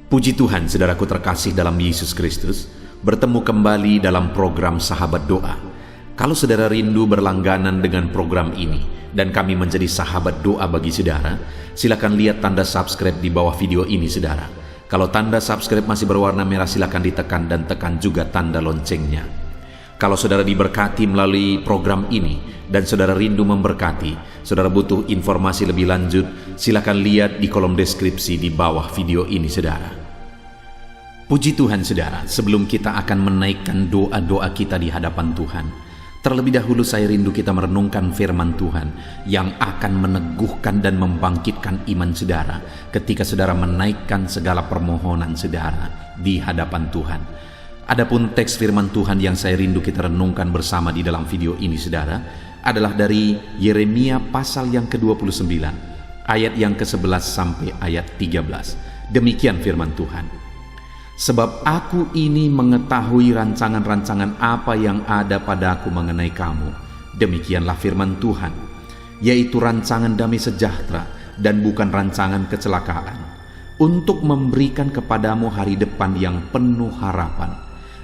Puji Tuhan, saudaraku terkasih dalam Yesus Kristus, bertemu kembali dalam program Sahabat Doa. Kalau saudara rindu berlangganan dengan program ini dan kami menjadi sahabat doa bagi saudara, silakan lihat tanda subscribe di bawah video ini, saudara. Kalau tanda subscribe masih berwarna merah, silakan ditekan dan tekan juga tanda loncengnya. Kalau saudara diberkati melalui program ini dan saudara rindu memberkati, saudara butuh informasi lebih lanjut, silakan lihat di kolom deskripsi di bawah video ini, saudara. Puji Tuhan, saudara, sebelum kita akan menaikkan doa-doa kita di hadapan Tuhan, terlebih dahulu saya rindu kita merenungkan firman Tuhan yang akan meneguhkan dan membangkitkan iman saudara ketika saudara menaikkan segala permohonan saudara di hadapan Tuhan. Adapun teks firman Tuhan yang saya rindu kita renungkan bersama di dalam video ini, saudara, adalah dari Yeremia pasal yang ke-29, ayat yang ke-11 sampai ayat 13. Demikian firman Tuhan. Sebab aku ini mengetahui rancangan-rancangan apa yang ada padaku mengenai kamu. Demikianlah firman Tuhan, yaitu rancangan damai sejahtera dan bukan rancangan kecelakaan, untuk memberikan kepadamu hari depan yang penuh harapan.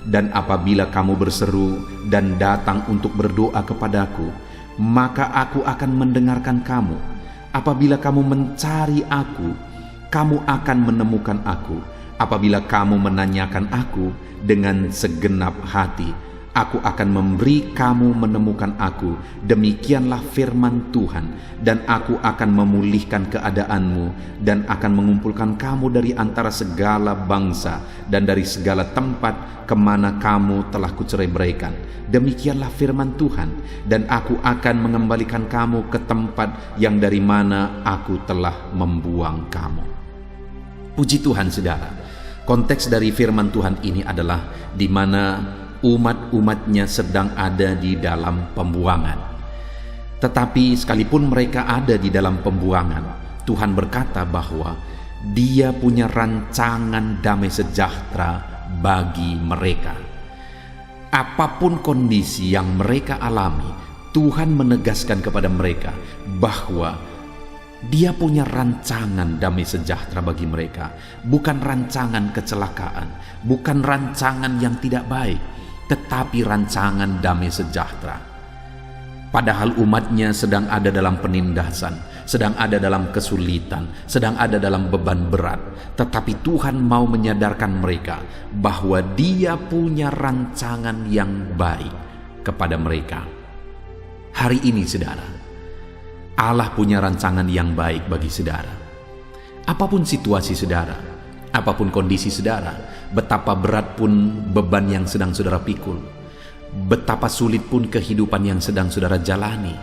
Dan apabila kamu berseru dan datang untuk berdoa kepadaku, maka aku akan mendengarkan kamu. Apabila kamu mencari aku, kamu akan menemukan aku. Apabila kamu menanyakan aku dengan segenap hati, aku akan memberi kamu menemukan aku. Demikianlah firman Tuhan. Dan aku akan memulihkan keadaanmu dan akan mengumpulkan kamu dari antara segala bangsa dan dari segala tempat kemana kamu telah kucerai-beraikan. Demikianlah firman Tuhan. Dan aku akan mengembalikan kamu ke tempat yang dari mana aku telah membuang kamu. Puji Tuhan, saudara. Konteks dari firman Tuhan ini adalah di mana umat-umatnya sedang ada di dalam pembuangan. Tetapi sekalipun mereka ada di dalam pembuangan, Tuhan berkata bahwa Dia punya rancangan damai sejahtera bagi mereka. Apapun kondisi yang mereka alami, Tuhan menegaskan kepada mereka bahwa Dia punya rancangan damai sejahtera bagi mereka, bukan rancangan kecelakaan, bukan rancangan yang tidak baik, tetapi rancangan damai sejahtera. Padahal umatnya sedang ada dalam penindasan, sedang ada dalam kesulitan, sedang ada dalam beban berat, tetapi Tuhan mau menyadarkan mereka bahwa Dia punya rancangan yang baik kepada mereka. Hari ini, saudara, Allah punya rancangan yang baik bagi saudara. Apapun situasi saudara, apapun kondisi saudara, betapa berat pun beban yang sedang saudara pikul, betapa sulit pun kehidupan yang sedang saudara jalani,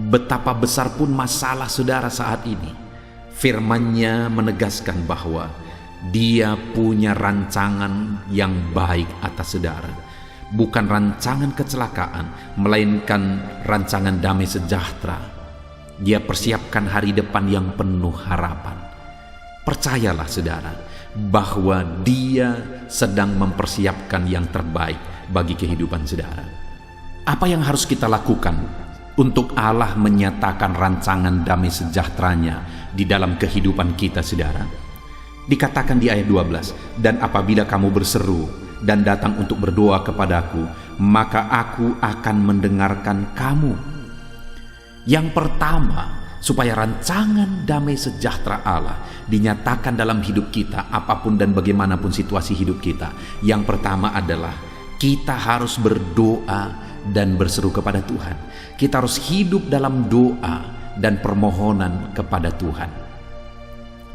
betapa besar pun masalah saudara saat ini, firman-Nya menegaskan bahwa Dia punya rancangan yang baik atas saudara. Bukan rancangan kecelakaan, melainkan rancangan damai sejahtera. Dia persiapkan hari depan yang penuh harapan. Percayalah, saudara, bahwa Dia sedang mempersiapkan yang terbaik bagi kehidupan saudara. Apa yang harus kita lakukan untuk Allah menyatakan rancangan damai sejahteranya di dalam kehidupan kita, saudara? Dikatakan di ayat 12, dan apabila kamu berseru dan datang untuk berdoa kepadaku, maka aku akan mendengarkan kamu. Yang pertama, supaya rancangan damai sejahtera Allah dinyatakan dalam hidup kita, apapun dan bagaimanapun situasi hidup kita, yang pertama adalah kita harus berdoa dan berseru kepada Tuhan. Kita harus hidup dalam doa dan permohonan kepada Tuhan.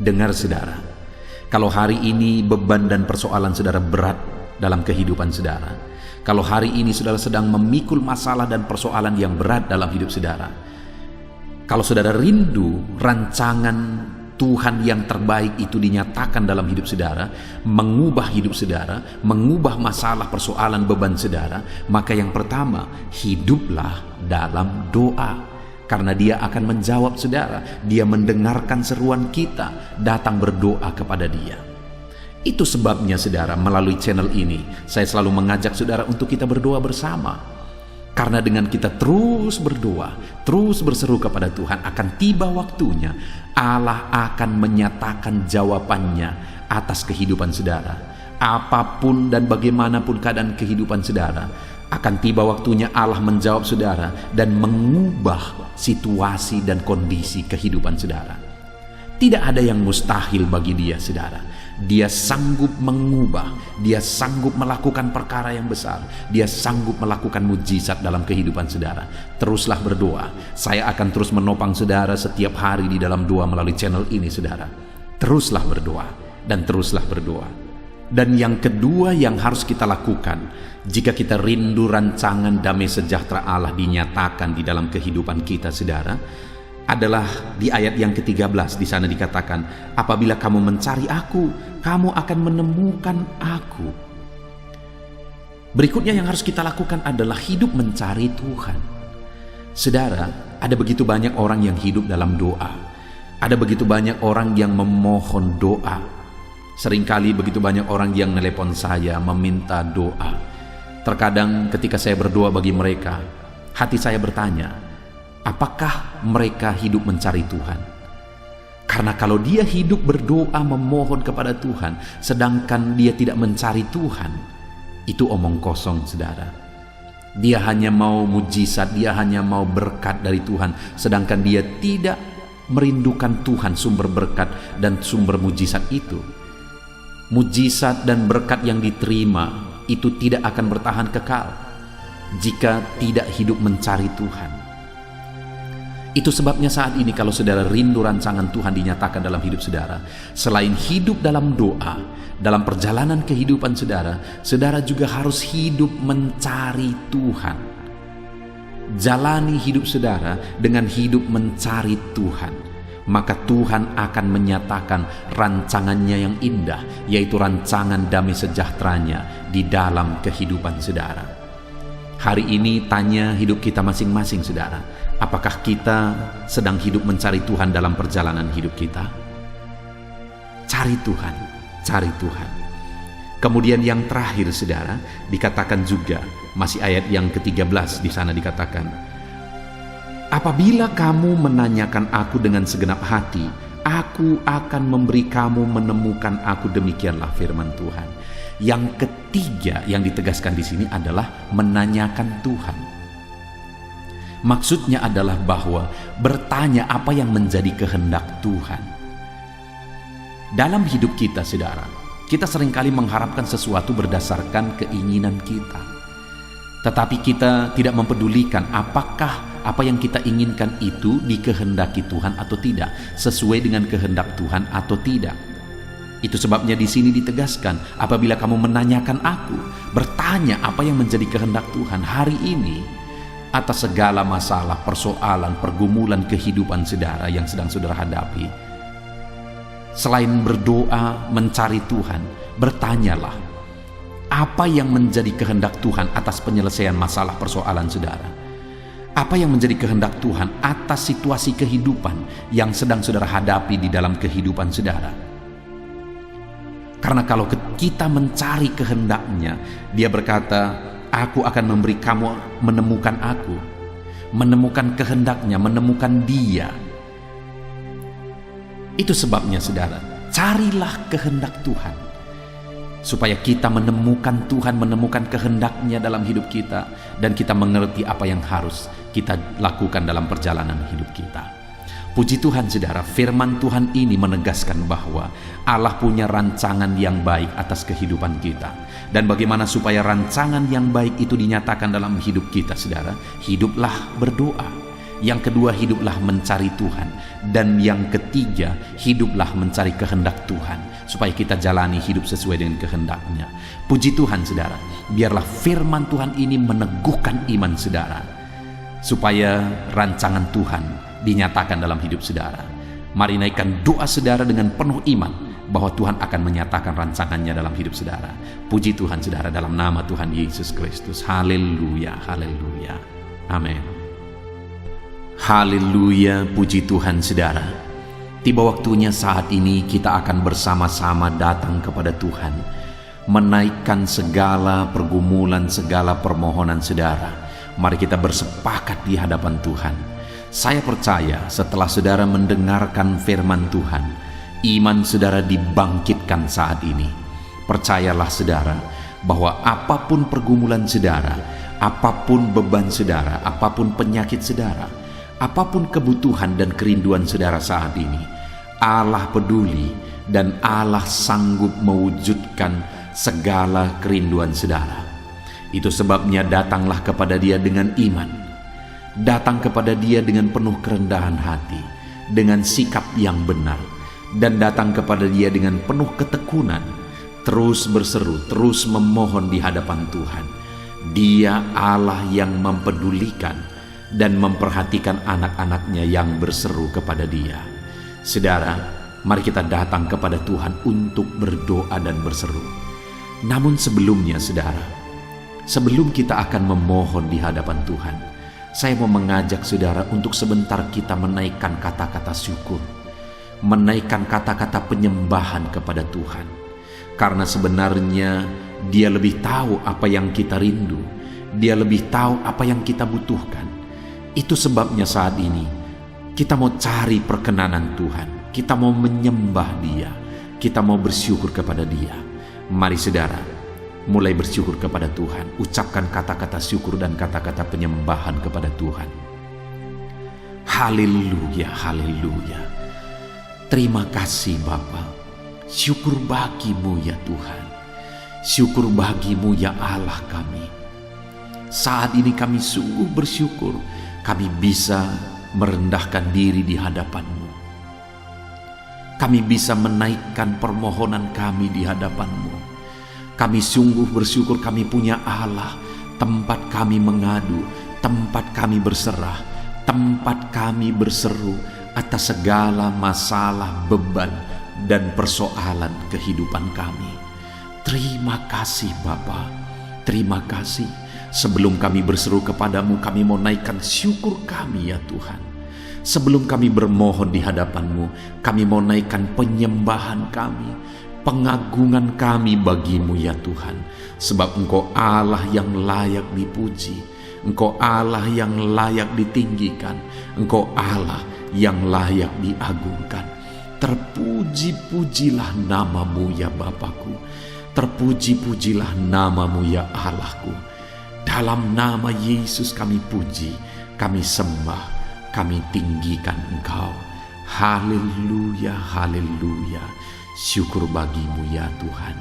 Dengar, saudara, kalau hari ini beban dan persoalan saudara berat dalam kehidupan saudara, kalau hari ini saudara sedang memikul masalah dan persoalan yang berat dalam hidup saudara, kalau saudara rindu rancangan Tuhan yang terbaik itu dinyatakan dalam hidup saudara, mengubah hidup saudara, mengubah masalah, persoalan, beban saudara, maka yang pertama, hiduplah dalam doa. Karena Dia akan menjawab saudara, Dia mendengarkan seruan kita, datang berdoa kepada Dia. Itu sebabnya, saudara, melalui channel ini, saya selalu mengajak saudara untuk kita berdoa bersama. Karena dengan kita terus berdoa, terus berseru kepada Tuhan, akan tiba waktunya Allah akan menyatakan jawabannya atas kehidupan saudara. Apapun dan bagaimanapun keadaan kehidupan saudara, akan tiba waktunya Allah menjawab saudara dan mengubah situasi dan kondisi kehidupan saudara. Tidak ada yang mustahil bagi Dia, saudara. Dia sanggup mengubah, Dia sanggup melakukan perkara yang besar, Dia sanggup melakukan mujizat dalam kehidupan saudara. Teruslah berdoa. Saya akan terus menopang saudara setiap hari di dalam doa melalui channel ini, saudara. Teruslah berdoa dan teruslah berdoa. Dan yang kedua yang harus kita lakukan, jika kita rindu rancangan damai sejahtera Allah dinyatakan di dalam kehidupan kita, saudara, adalah di ayat yang ke-13. Di sana dikatakan, apabila kamu mencari aku, kamu akan menemukan aku. Berikutnya yang harus kita lakukan adalah hidup mencari Tuhan. Saudara, ada begitu banyak orang yang hidup dalam doa. Ada begitu banyak orang yang memohon doa. Seringkali begitu banyak orang yang telepon saya meminta doa. Terkadang ketika saya berdoa bagi mereka, hati saya bertanya, apakah mereka hidup mencari Tuhan? Karena kalau dia hidup berdoa memohon kepada Tuhan, sedangkan dia tidak mencari Tuhan, itu omong kosong, saudara. Dia hanya mau mujizat, dia hanya mau berkat dari Tuhan, sedangkan dia tidak merindukan Tuhan, sumber berkat dan sumber mujizat itu. Mujizat dan berkat yang diterima itu tidak akan bertahan kekal jika tidak hidup mencari Tuhan. Itu sebabnya saat ini kalau saudara rindu rancangan Tuhan dinyatakan dalam hidup saudara, selain hidup dalam doa, dalam perjalanan kehidupan saudara, saudara juga harus hidup mencari Tuhan. Jalani hidup saudara dengan hidup mencari Tuhan. Maka Tuhan akan menyatakan rancangannya yang indah, yaitu rancangan damai sejahteranya di dalam kehidupan saudara. Hari ini tanya hidup kita masing-masing, saudara. Apakah kita sedang hidup mencari Tuhan dalam perjalanan hidup kita? Cari Tuhan, cari Tuhan. Kemudian yang terakhir, saudara, dikatakan juga, masih ayat yang ke-13 di sana dikatakan, apabila kamu menanyakan aku dengan segenap hati, aku akan memberi kamu menemukan aku, demikianlah firman Tuhan. Yang ketiga yang ditegaskan di sini adalah menanyakan Tuhan. Maksudnya adalah bahwa bertanya apa yang menjadi kehendak Tuhan. Dalam hidup kita, saudara, kita seringkali mengharapkan sesuatu berdasarkan keinginan kita. Tetapi kita tidak mempedulikan apakah apa yang kita inginkan itu dikehendaki Tuhan atau tidak, sesuai dengan kehendak Tuhan atau tidak. Itu sebabnya di sini ditegaskan, apabila kamu menanyakan aku, bertanya apa yang menjadi kehendak Tuhan hari ini atas segala masalah, persoalan, pergumulan kehidupan saudara yang sedang saudara hadapi. Selain berdoa, mencari Tuhan, bertanyalah apa yang menjadi kehendak Tuhan atas penyelesaian masalah persoalan saudara. Apa yang menjadi kehendak Tuhan atas situasi kehidupan yang sedang saudara hadapi di dalam kehidupan saudara. Karena kalau kita mencari kehendaknya, Dia berkata, aku akan memberi kamu menemukan aku, menemukan kehendaknya, menemukan Dia. Itu sebabnya, saudara, carilah kehendak Tuhan, supaya kita menemukan Tuhan, menemukan kehendaknya dalam hidup kita, dan kita mengerti apa yang harus kita lakukan dalam perjalanan hidup kita. Puji Tuhan, saudara, firman Tuhan ini menegaskan bahwa Allah punya rancangan yang baik atas kehidupan kita. Dan bagaimana supaya rancangan yang baik itu dinyatakan dalam hidup kita, saudara? Hiduplah berdoa. Yang kedua, hiduplah mencari Tuhan. Dan yang ketiga, hiduplah mencari kehendak Tuhan, supaya kita jalani hidup sesuai dengan kehendaknya. Puji Tuhan, saudara, biarlah firman Tuhan ini meneguhkan iman saudara, supaya rancangan Tuhan dinyatakan dalam hidup saudara. Mari naikkan doa saudara dengan penuh iman bahwa Tuhan akan menyatakan rancangannya dalam hidup saudara. Puji Tuhan, saudara, dalam nama Tuhan Yesus Kristus. Haleluya, haleluya, amin. Haleluya, puji Tuhan, saudara. Tiba waktunya saat ini kita akan bersama-sama datang kepada Tuhan, menaikkan segala pergumulan, segala permohonan saudara, Mari kita bersepakat di hadapan Tuhan. Saya percaya setelah saudara mendengarkan firman Tuhan, iman saudara dibangkitkan saat ini. Percayalah saudara, bahwa apapun pergumulan saudara, apapun beban saudara, apapun penyakit saudara, apapun kebutuhan dan kerinduan saudara saat ini, Allah peduli dan Allah sanggup mewujudkan segala kerinduan saudara. Itu sebabnya datanglah kepada Dia dengan iman. Datang kepada Dia dengan penuh kerendahan hati, dengan sikap yang benar, dan datang kepada Dia dengan penuh ketekunan. Terus berseru, terus memohon di hadapan Tuhan. Dia Allah yang mempedulikan dan memperhatikan anak-anaknya yang berseru kepada Dia. Saudara, mari kita datang kepada Tuhan untuk berdoa dan berseru. Namun sebelumnya saudara, sebelum kita akan memohon di hadapan Tuhan, saya mau mengajak saudara untuk sebentar kita menaikkan kata-kata syukur, menaikkan kata-kata penyembahan kepada Tuhan. Karena sebenarnya Dia lebih tahu apa yang kita rindu, Dia lebih tahu apa yang kita butuhkan. Itu sebabnya saat ini kita mau cari perkenanan Tuhan, kita mau menyembah Dia, kita mau bersyukur kepada Dia. Mari saudara, mulai bersyukur kepada Tuhan. Ucapkan kata-kata syukur dan kata-kata penyembahan kepada Tuhan. Haleluya, haleluya. Terima kasih Bapa. Syukur bagimu ya Tuhan. Syukur bagimu ya Allah kami. Saat ini kami sungguh bersyukur kami bisa merendahkan diri di hadapan-Mu. Kami bisa menaikkan permohonan kami di hadapan-Mu. Kami sungguh bersyukur kami punya Allah, tempat kami mengadu, tempat kami berserah, tempat kami berseru atas segala masalah, beban, dan persoalan kehidupan kami. Terima kasih Bapa, terima kasih. Sebelum kami berseru kepadamu, kami mau naikkan syukur kami ya Tuhan. Sebelum kami bermohon di hadapan-Mu, kami mau naikkan penyembahan kami, pengagungan kami bagimu ya Tuhan. Sebab Engkau Allah yang layak dipuji, Engkau Allah yang layak ditinggikan, Engkau Allah yang layak diagungkan. Terpuji-pujilah namamu ya Bapakku, terpuji-pujilah namamu ya Allahku. Dalam nama Yesus kami puji, kami sembah, kami tinggikan Engkau. Haleluya, haleluya. Syukur bagimu ya Tuhan,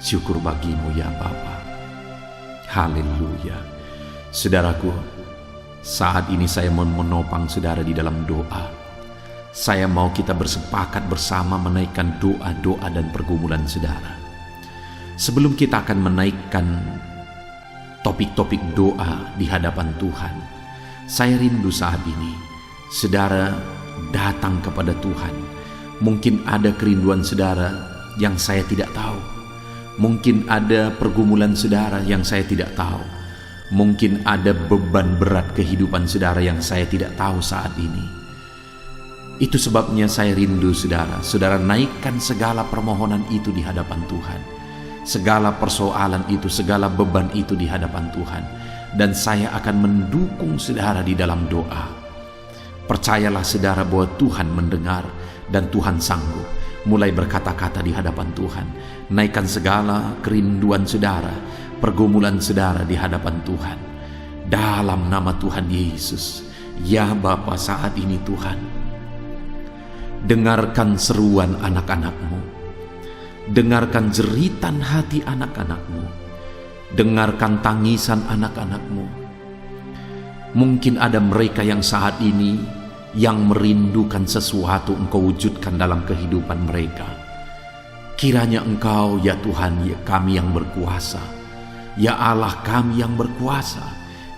syukur bagimu ya Bapa. Haleluya. Saudaraku, saat ini saya mau menopang saudara di dalam doa. Saya mau kita bersepakat bersama menaikkan doa-doa dan pergumulan saudara. Sebelum kita akan menaikkan topik-topik doa di hadapan Tuhan, saya rindu saat ini saudara datang kepada Tuhan. Mungkin ada kerinduan saudara yang saya tidak tahu. Mungkin ada pergumulan saudara yang saya tidak tahu. Mungkin ada beban berat kehidupan saudara yang saya tidak tahu saat ini. Itu sebabnya saya rindu saudara. Saudara naikkan segala permohonan itu di hadapan Tuhan. Segala persoalan itu, segala beban itu di hadapan Tuhan. Dan saya akan mendukung saudara di dalam doa. Percayalah saudara bahwa Tuhan mendengar dan Tuhan sanggup. Mulai berkata-kata di hadapan Tuhan. Naikkan segala kerinduan saudara, pergumulan saudara di hadapan Tuhan. Dalam nama Tuhan Yesus. Ya Bapa, saat ini Tuhan, dengarkan seruan anak-anak-Mu. Dengarkan jeritan hati anak-anak-Mu. Dengarkan tangisan anak-anak-Mu. Mungkin ada mereka yang saat ini yang merindukan sesuatu Engkau wujudkan dalam kehidupan mereka. Kiranya Engkau ya Tuhan, ya kami yang berkuasa, ya Allah kami yang berkuasa,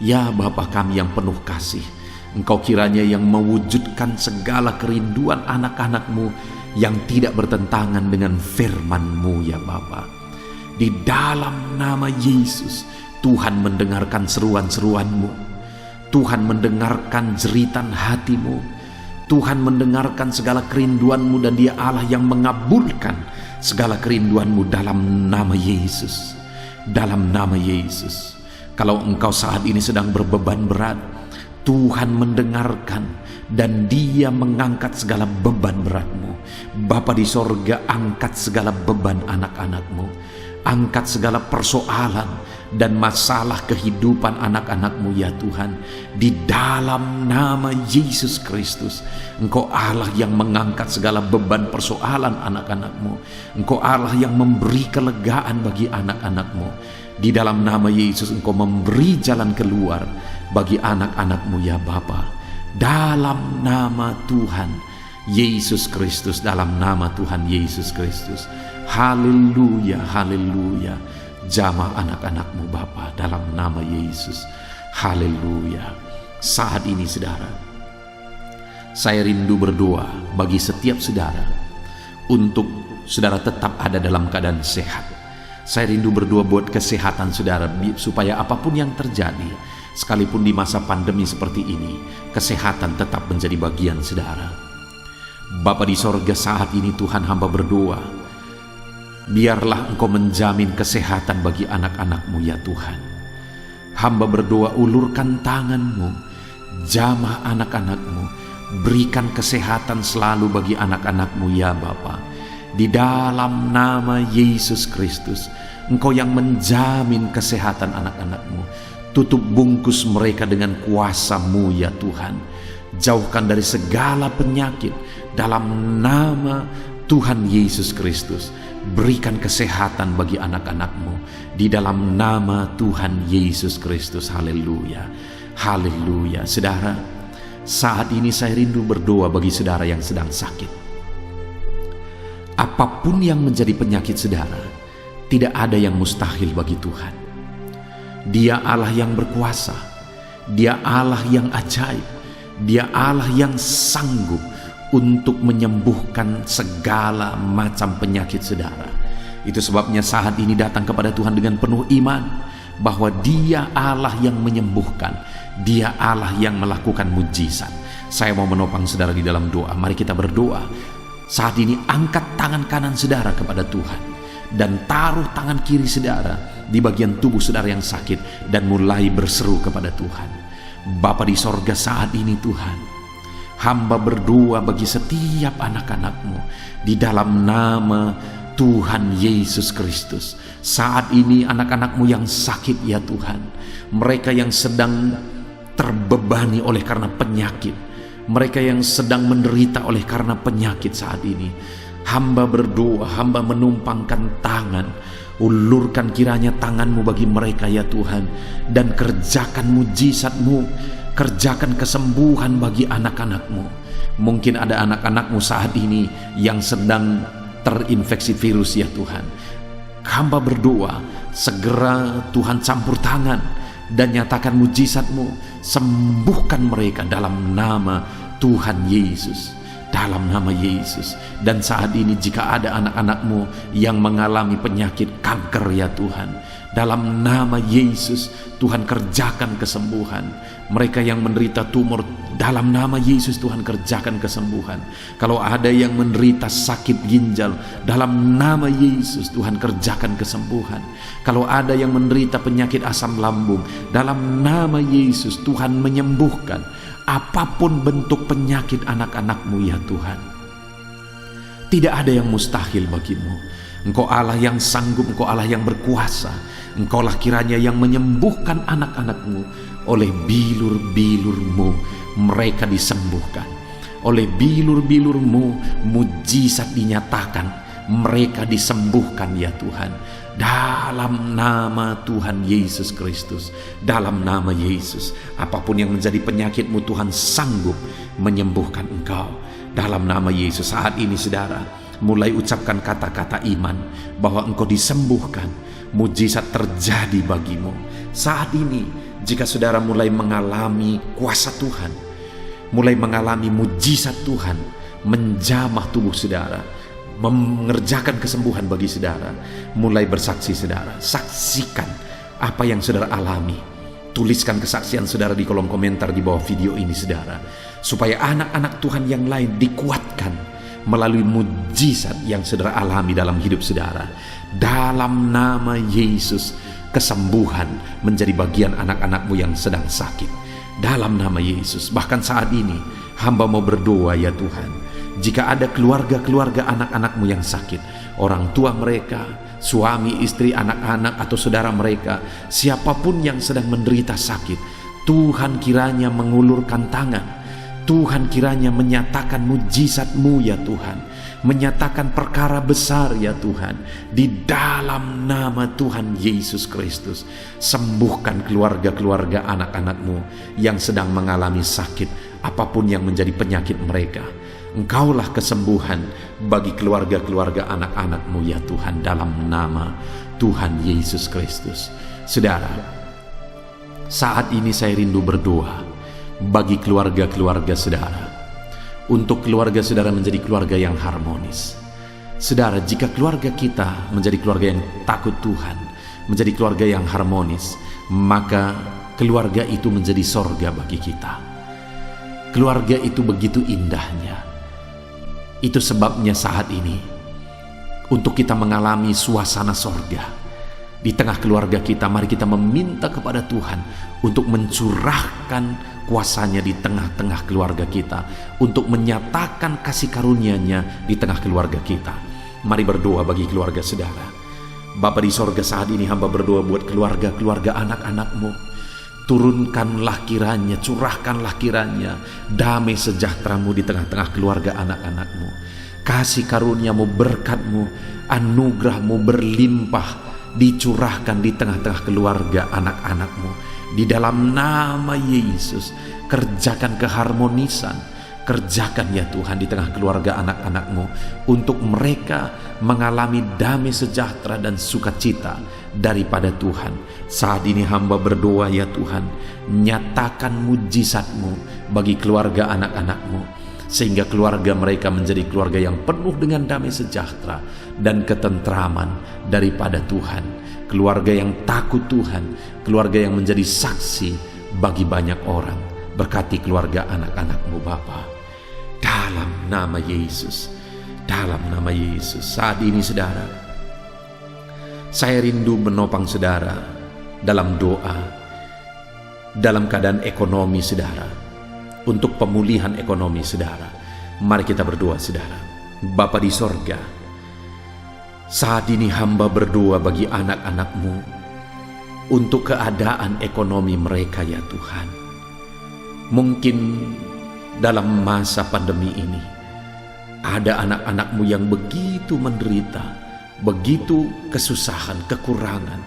ya Bapa kami yang penuh kasih, Engkau kiranya yang mewujudkan segala kerinduan anak-anak-Mu yang tidak bertentangan dengan firman-Mu ya Bapa. Di dalam nama Yesus, Tuhan mendengarkan seruan-seruan-Mu. Tuhan mendengarkan jeritan hati-Mu. Tuhan mendengarkan segala kerinduan-Mu, dan Dia Allah yang mengabulkan segala kerinduan-Mu dalam nama Yesus. Dalam nama Yesus. Kalau engkau saat ini sedang berbeban berat, Tuhan mendengarkan dan Dia mengangkat segala beban beratmu. Bapa di sorga, angkat segala beban anak-anakmu, angkat segala persoalan dan masalah kehidupan anak-anakmu ya Tuhan. Di dalam nama Yesus Kristus, Engkau Allah yang mengangkat segala beban persoalan anak-anakmu. Engkau Allah yang memberi kelegaan bagi anak-anakmu. Di dalam nama Yesus, Engkau memberi jalan keluar bagi anak-anakmu ya Bapa. Dalam nama Tuhan Yesus Kristus, dalam nama Tuhan Yesus Kristus. Haleluya, haleluya. Jamah anak-anakmu Bapa dalam nama Yesus. Haleluya. Saat ini saudara, saya rindu berdoa bagi setiap saudara untuk saudara tetap ada dalam keadaan sehat. Saya rindu berdoa buat kesehatan saudara, supaya apapun yang terjadi, sekalipun di masa pandemi seperti ini, kesehatan tetap menjadi bagian saudara. Bapa di sorga, saat ini Tuhan hamba berdoa, biarlah Engkau menjamin kesehatan bagi anak-anakmu ya Tuhan. Hamba berdoa, ulurkan tangan-Mu, jamah anak-anakmu, berikan kesehatan selalu bagi anak-anakmu ya Bapa. Di dalam nama Yesus Kristus, Engkau yang menjamin kesehatan anak-anakmu. Tutup bungkus mereka dengan kuasa-Mu ya Tuhan. Jauhkan dari segala penyakit dalam nama Tuhan Yesus Kristus. Berikan kesehatan bagi anak-anakmu di dalam nama Tuhan Yesus Kristus. Haleluya, haleluya. Saudara, saat ini saya rindu berdoa bagi saudara yang sedang sakit. Apapun yang menjadi penyakit saudara, tidak ada yang mustahil bagi Tuhan. Dia Allah yang berkuasa, Dia Allah yang ajaib, Dia Allah yang sanggup untuk menyembuhkan segala macam penyakit saudara. Itu sebabnya saat ini datang kepada Tuhan dengan penuh iman bahwa Dia Allah yang menyembuhkan, Dia Allah yang melakukan mujizat. Saya mau menopang saudara di dalam doa. Mari kita berdoa. Saat ini angkat tangan kanan saudara kepada Tuhan dan taruh tangan kiri saudara di bagian tubuh saudara yang sakit dan mulai berseru kepada Tuhan. Bapa di sorga, saat ini Tuhan, hamba berdoa bagi setiap anak-anakmu di dalam nama Tuhan Yesus Kristus. Saat ini anak-anakmu yang sakit ya Tuhan, mereka yang sedang terbebani oleh karena penyakit, mereka yang sedang menderita oleh karena penyakit saat ini, hamba berdoa, hamba menumpangkan tangan. Ulurkan kiranya tangan-Mu bagi mereka ya Tuhan, dan kerjakan mujizat-Mu, kerjakan kesembuhan bagi anak-anak-Mu. Mungkin ada anak-anak-Mu saat ini yang sedang terinfeksi virus ya Tuhan. Hamba berdoa, segera Tuhan campur tangan dan nyatakan mujizat-Mu, sembuhkan mereka dalam nama Tuhan Yesus, dalam nama Yesus. Dan saat ini jika ada anak-anak-Mu yang mengalami penyakit kanker ya Tuhan, dalam nama Yesus Tuhan kerjakan kesembuhan. Mereka yang menderita tumor, dalam nama Yesus Tuhan kerjakan kesembuhan. Kalau ada yang menderita sakit ginjal, dalam nama Yesus Tuhan kerjakan kesembuhan. Kalau ada yang menderita penyakit asam lambung, dalam nama Yesus Tuhan menyembuhkan. Apapun bentuk penyakit anak-anak-Mu ya Tuhan, tidak ada yang mustahil bagimu. Engkau Allah yang sanggup, Engkau Allah yang berkuasa. Engkaulah kiranya yang menyembuhkan anak-anak-Mu. Oleh bilur-bilur-Mu mereka disembuhkan. Oleh bilur-bilur-Mu mujizat dinyatakan, mereka disembuhkan ya Tuhan. Dalam nama Tuhan Yesus Kristus, dalam nama Yesus, apapun yang menjadi penyakitmu Tuhan sanggup menyembuhkan engkau. Dalam nama Yesus, saat ini saudara, mulai ucapkan kata-kata iman bahwa engkau disembuhkan, mujizat terjadi bagimu. Saat ini, jika saudara mulai mengalami kuasa Tuhan, mulai mengalami mujizat Tuhan menjamah tubuh saudara, mengerjakan kesembuhan bagi saudara, mulai bersaksi saudara. Saksikan apa yang saudara alami. Tuliskan kesaksian saudara di kolom komentar di bawah video ini saudara, supaya anak-anak Tuhan yang lain dikuatkan melalui mujizat yang saudara alami dalam hidup saudara. Dalam nama Yesus, kesembuhan menjadi bagian anak-anak-Mu yang sedang sakit. Dalam nama Yesus, bahkan saat ini hamba mau berdoa ya Tuhan, jika ada keluarga-keluarga anak-anak-Mu yang sakit, orang tua mereka, suami, istri, anak-anak, atau saudara mereka, siapapun yang sedang menderita sakit, Tuhan kiranya mengulurkan tangan. Tuhan kiranya menyatakan mujizat-Mu ya Tuhan, menyatakan perkara besar ya Tuhan. Di dalam nama Tuhan Yesus Kristus, sembuhkan keluarga-keluarga anak-anak-Mu yang sedang mengalami sakit, apapun yang menjadi penyakit mereka. Engkaulah kesembuhan bagi keluarga-keluarga anak-anak-Mu ya Tuhan, dalam nama Tuhan Yesus Kristus. Saudara, saat ini saya rindu berdoa bagi keluarga-keluarga saudara, untuk keluarga saudara menjadi keluarga yang harmonis. Saudara, jika keluarga kita menjadi keluarga yang takut Tuhan, menjadi keluarga yang harmonis, maka keluarga itu menjadi sorga bagi kita. Keluarga itu begitu indahnya. Itu sebabnya saat ini, untuk kita mengalami suasana sorga di tengah keluarga kita, mari kita meminta kepada Tuhan untuk mencurahkan kuasanya di tengah-tengah keluarga kita, untuk menyatakan kasih karunia-Nya di tengah keluarga kita. Mari berdoa bagi keluarga saudara. Bapa di sorga, saat ini hamba berdoa buat keluarga-keluarga anak-anak-Mu. Turunkanlah kiranya, curahkanlah kiranya damai sejahtera-Mu di tengah-tengah keluarga anak-anak-Mu. Kasih karunia-Mu, berkat-Mu, anugerah-Mu berlimpah dicurahkan di tengah-tengah keluarga anak-anak-Mu. Di dalam nama Yesus, kerjakan keharmonisan, kerjakan ya Tuhan di tengah keluarga anak-anak-Mu, untuk mereka mengalami damai sejahtera dan sukacita daripada Tuhan. Saat ini hamba berdoa ya Tuhan, nyatakan mujizat-Mu bagi keluarga anak-anak-Mu, sehingga keluarga mereka menjadi keluarga yang penuh dengan damai sejahtera dan ketentraman daripada Tuhan. Keluarga yang takut Tuhan, keluarga yang menjadi saksi bagi banyak orang. Berkati keluarga anak-anak-Mu Bapa, dalam nama Yesus, dalam nama Yesus. Saat ini saudara, saya rindu menopang saudara dalam doa, dalam keadaan ekonomi saudara, untuk pemulihan ekonomi saudara. Mari kita berdoa saudara. Bapa di sorga, saat ini hamba berdoa bagi anak-anak-Mu untuk keadaan ekonomi mereka ya Tuhan. Mungkin dalam masa pandemi ini ada anak-anak-Mu yang begitu menderita, begitu kesusahan, kekurangan.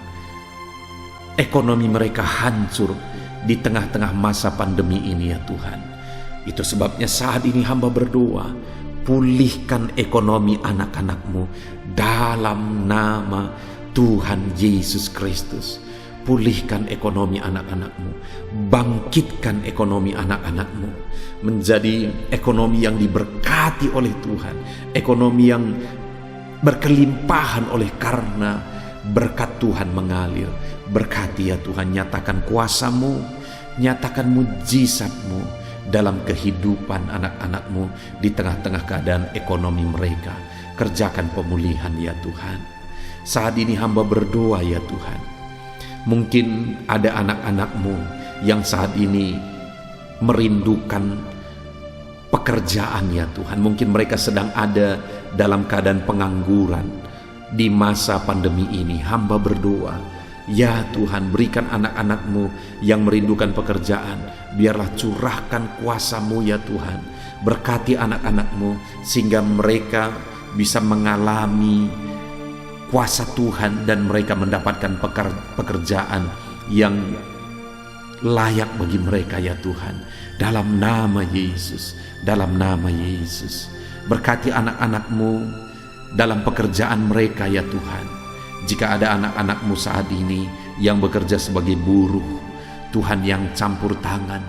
Ekonomi mereka hancur di tengah-tengah masa pandemi ini ya Tuhan. Itu sebabnya saat ini hamba berdoa, pulihkan ekonomi anak-anak-Mu dalam nama Tuhan Yesus Kristus. Pulihkan ekonomi anak-anak-Mu, bangkitkan ekonomi anak-anak-Mu menjadi ekonomi yang diberkati oleh Tuhan, ekonomi yang berkelimpahan oleh karena berkat Tuhan mengalir. Berkati ya Tuhan, nyatakan kuasa-Mu, nyatakan mujizat-Mu dalam kehidupan anak-anak-Mu di tengah-tengah keadaan ekonomi mereka. Kerjakan pemulihan ya Tuhan. Saat ini hamba berdoa ya Tuhan, mungkin ada anak-anak-Mu yang saat ini merindukan pekerjaan ya Tuhan. Mungkin mereka sedang ada dalam keadaan pengangguran di masa pandemi ini. Hamba berdoa, ya Tuhan, berikan anak-anak-Mu yang merindukan pekerjaan, biarlah curahkan kuasa-Mu ya Tuhan. Berkati anak-anak-Mu sehingga mereka bisa mengalami kuasa Tuhan dan mereka mendapatkan pekerjaan yang layak bagi mereka ya Tuhan. Dalam nama Yesus, dalam nama Yesus. Berkati anak-anak-Mu dalam pekerjaan mereka ya Tuhan. Jika ada anak-anak-Mu saat ini yang bekerja sebagai buruh, Tuhan yang campur tangan,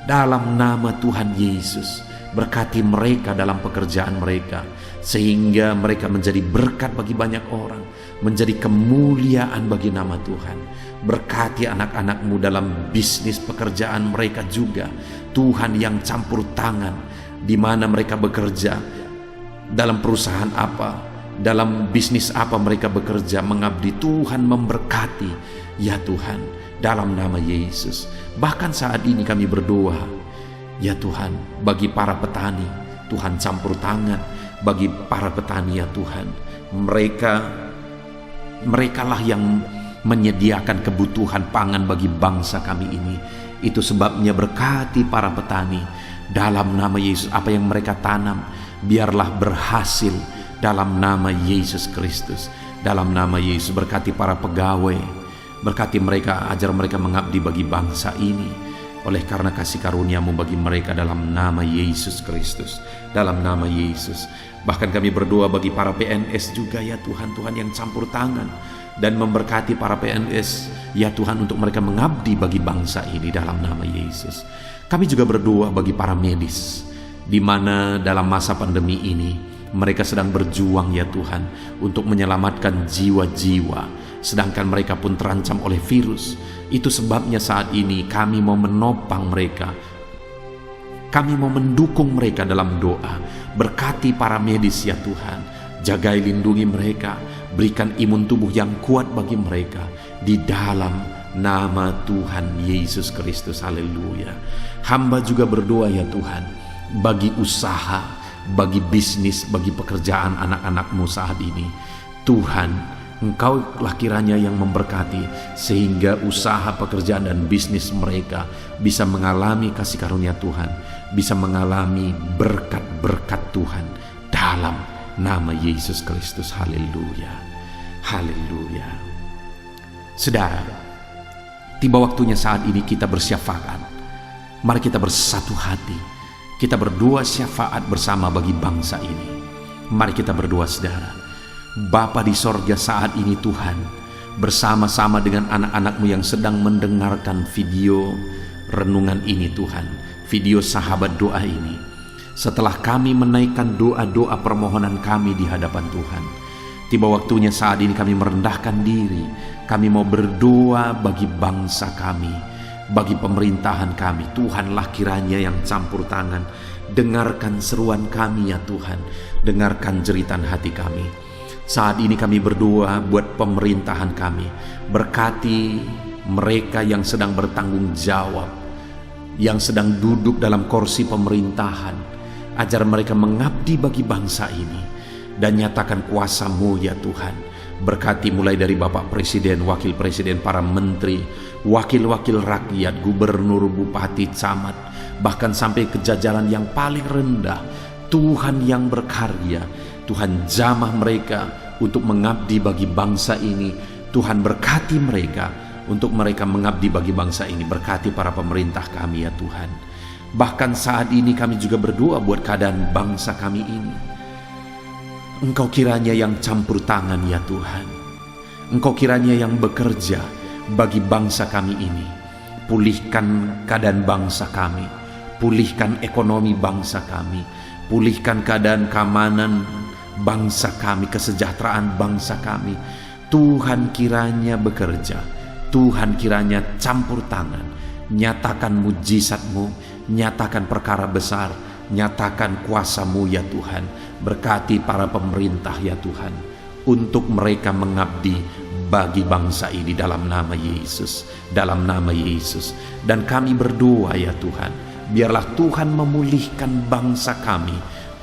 dalam nama Tuhan Yesus, berkati mereka dalam pekerjaan mereka, sehingga mereka menjadi berkat bagi banyak orang, menjadi kemuliaan bagi nama Tuhan. Berkati anak-anak-Mu dalam bisnis pekerjaan mereka juga, Tuhan yang campur tangan, di mana mereka bekerja, dalam perusahaan apa, dalam bisnis apa mereka bekerja, mengabdi. Tuhan memberkati ya Tuhan, dalam nama Yesus. Bahkan saat ini kami berdoa, ya Tuhan, bagi para petani, Tuhan campur tangan. Bagi para petani ya Tuhan, merekalah yang menyediakan kebutuhan pangan bagi bangsa kami ini. Itu sebabnya berkati para petani dalam nama Yesus. Apa yang mereka tanam biarlah berhasil dalam nama Yesus Kristus. Dalam nama Yesus, berkati para pegawai, berkati mereka, ajar mereka mengabdi bagi bangsa ini oleh karena kasih karunia-Mu bagi mereka, dalam nama Yesus Kristus. Dalam nama Yesus. Bahkan kami berdoa bagi para PNS juga ya Tuhan, Tuhan yang campur tangan dan memberkati para PNS ya Tuhan, untuk mereka mengabdi bagi bangsa ini dalam nama Yesus. Kami juga berdoa bagi para medis, di mana dalam masa pandemi ini mereka sedang berjuang ya Tuhan untuk menyelamatkan jiwa-jiwa, sedangkan mereka pun terancam oleh virus. Itu sebabnya saat ini kami mau menopang mereka, kami mau mendukung mereka dalam doa. Berkati para medis ya Tuhan, jagai lindungi mereka, berikan imun tubuh yang kuat bagi mereka, di dalam nama Tuhan Yesus Kristus. Haleluya. Hamba juga berdoa ya Tuhan, bagi usaha, bagi bisnis, bagi pekerjaan anak-anak-Mu saat ini. Tuhan, Engkaulah kiranya yang memberkati, sehingga usaha, pekerjaan, dan bisnis mereka bisa mengalami kasih karunia Tuhan, bisa mengalami berkat-berkat Tuhan dalam nama Yesus Kristus. Haleluya. Haleluya. Saudara, tiba waktunya saat ini kita bersyafaat. Mari kita bersatu hati, kita berdoa syafaat bersama bagi bangsa ini. Mari kita berdoa saudara. Bapa di sorga, saat ini Tuhan, bersama-sama dengan anak-anak-Mu yang sedang mendengarkan video renungan ini Tuhan, video sahabat doa ini, setelah kami menaikkan doa-doa permohonan kami di hadapan Tuhan, tiba waktunya saat ini kami merendahkan diri. Kami mau berdoa bagi bangsa kami, bagi pemerintahan kami. Tuhanlah kiranya yang campur tangan. Dengarkan seruan kami ya Tuhan, dengarkan jeritan hati kami. Saat ini kami berdoa buat pemerintahan kami. Berkati mereka yang sedang bertanggung jawab, yang sedang duduk dalam kursi pemerintahan. Ajar mereka mengabdi bagi bangsa ini, dan nyatakan kuasa-Mu ya Tuhan. Berkati mulai dari Bapak Presiden, Wakil Presiden, para menteri, wakil-wakil rakyat, gubernur, bupati, camat, bahkan sampai ke jajaran yang paling rendah. Tuhan yang berkarya, Tuhan jamah mereka untuk mengabdi bagi bangsa ini. Tuhan berkati mereka untuk mereka mengabdi bagi bangsa ini. Berkati para pemerintah kami ya Tuhan. Bahkan saat ini kami juga berdoa buat keadaan bangsa kami ini. Engkau kiranya yang campur tangan ya Tuhan. Engkau kiranya yang bekerja bagi bangsa kami ini. Pulihkan keadaan bangsa kami, pulihkan ekonomi bangsa kami, pulihkan keadaan keamanan bangsa kami, kesejahteraan bangsa kami. Tuhan kiranya bekerja, Tuhan kiranya campur tangan. Nyatakan mujizat-Mu, nyatakan perkara besar, nyatakan kuasa-Mu ya Tuhan. Berkati para pemerintah ya Tuhan, untuk mereka mengabdi bagi bangsa ini dalam nama Yesus, dalam nama Yesus. Dan kami berdoa ya Tuhan, biarlah Tuhan memulihkan bangsa kami.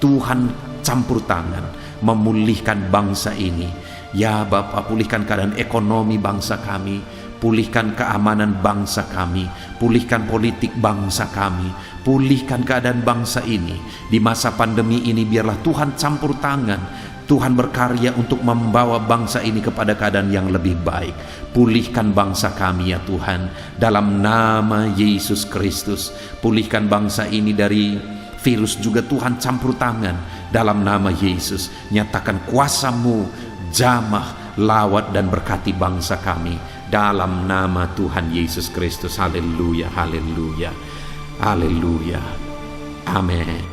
Tuhan campur tangan, memulihkan bangsa ini. Ya Bapa, pulihkan keadaan ekonomi bangsa kami, pulihkan keamanan bangsa kami, pulihkan politik bangsa kami, pulihkan keadaan bangsa ini. Di masa pandemi ini biarlah Tuhan campur tangan, Tuhan berkarya untuk membawa bangsa ini kepada keadaan yang lebih baik. Pulihkan bangsa kami ya Tuhan, dalam nama Yesus Kristus. Pulihkan bangsa ini dari virus juga, Tuhan campur tangan dalam nama Yesus. Nyatakan kuasa-Mu, jamah, lawat, dan berkati bangsa kami dalam nama Tuhan Yesus Kristus. Haleluya, haleluya, haleluya. Amin.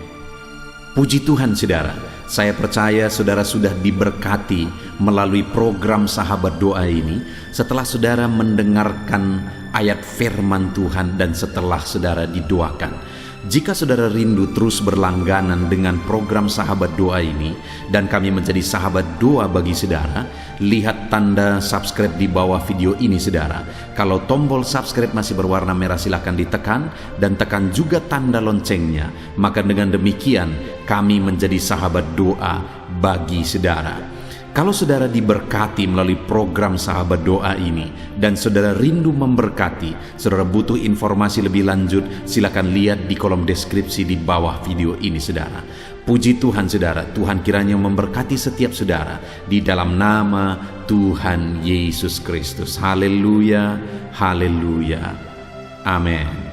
Puji Tuhan saudara, saya percaya saudara sudah diberkati melalui program sahabat doa ini setelah saudara mendengarkan ayat firman Tuhan dan setelah saudara didoakan. Jika saudara rindu terus berlangganan dengan program sahabat doa ini dan kami menjadi sahabat doa bagi saudara, lihat tanda subscribe di bawah video ini saudara. Kalau tombol subscribe masih berwarna merah silakan ditekan dan tekan juga tanda loncengnya. Maka dengan demikian kami menjadi sahabat doa bagi saudara. Kalau saudara diberkati melalui program Sahabat Doa ini dan saudara rindu memberkati, saudara butuh informasi lebih lanjut, silakan lihat di kolom deskripsi di bawah video ini saudara. Puji Tuhan saudara, Tuhan kiranya memberkati setiap saudara di dalam nama Tuhan Yesus Kristus. Haleluya, haleluya, amin.